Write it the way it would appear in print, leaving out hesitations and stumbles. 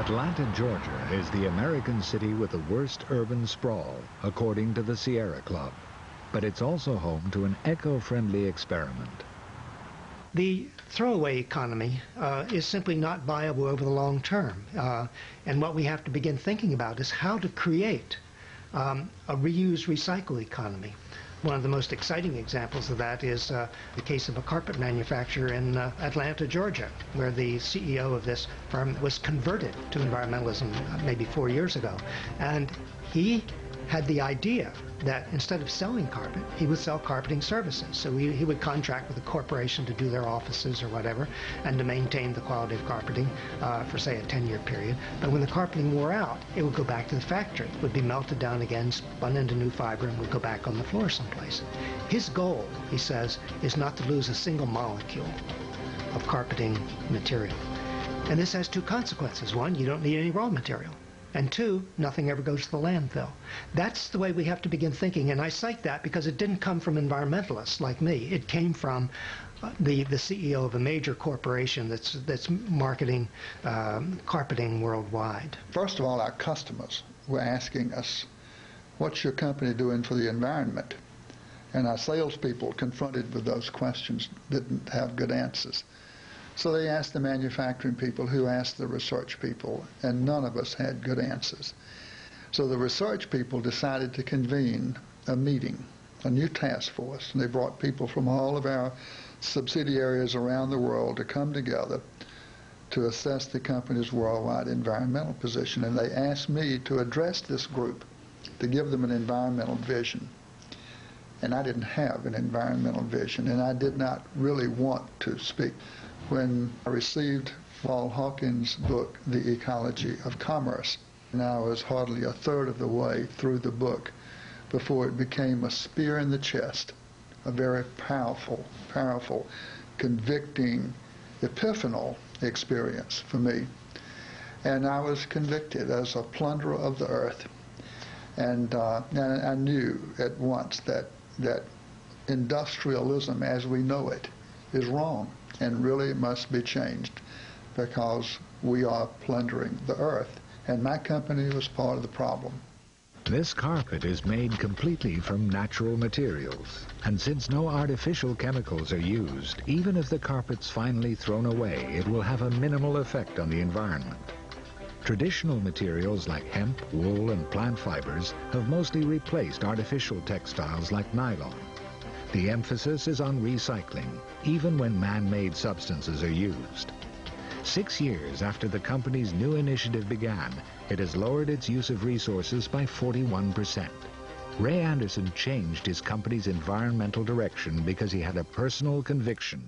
Atlanta, Georgia is the American city with the worst urban sprawl, according to the Sierra Club. But it's also home to an eco-friendly experiment. The throwaway economy is simply not viable over the long term. And what we have to begin thinking about is how to create a reuse recycle economy. One of the most exciting examples of that is the case of a carpet manufacturer in Atlanta, Georgia, where the CEO of this firm was converted to environmentalism maybe 4 years ago. And he had the idea that instead of selling carpet, he would sell carpeting services. So he would contract with a corporation to do their offices or whatever, and to maintain the quality of carpeting for, say, a 10-year period. But when the carpeting wore out, it would go back to the factory. It would be melted down again, spun into new fiber, and would go back on the floor someplace. His goal, he says, is not to lose a single molecule of carpeting material. And this has two consequences. One, you don't need any raw material. And two, nothing ever goes to the landfill. That's the way we have to begin thinking, and I cite that because it didn't come from environmentalists like me. It came from the CEO of a major corporation that's marketing carpeting worldwide. First of all, our customers were asking us, what's your company doing for the environment? And our salespeople, confronted with those questions, didn't have good answers. So they asked the manufacturing people, who asked the research people, and none of us had good answers. So the research people decided to convene a meeting, a new task force, and they brought people from all of our subsidiaries around the world to come together to assess the company's worldwide environmental position. And they asked me to address this group, to give them an environmental vision. And I didn't have an environmental vision, and I did not really want to speak. When I received Walt Hawkins' book, The Ecology of Commerce, and I was hardly a third of the way through the book before it became a spear in the chest, a very powerful, convicting, epiphanal experience for me. And I was convicted as a plunderer of the earth. And I knew at once that industrialism as we know it is wrong and really must be changed, because we are plundering the earth, and my company was part of the problem. This carpet is made completely from natural materials, and since no artificial chemicals are used, even if the carpet's finally thrown away, it will have a minimal effect on the environment. Traditional materials like hemp, wool, and plant fibers have mostly replaced artificial textiles like nylon. The emphasis is on recycling, even when man-made substances are used. 6 years after the company's new initiative began, it has lowered its use of resources by 41%. Ray Anderson changed his company's environmental direction because he had a personal conviction.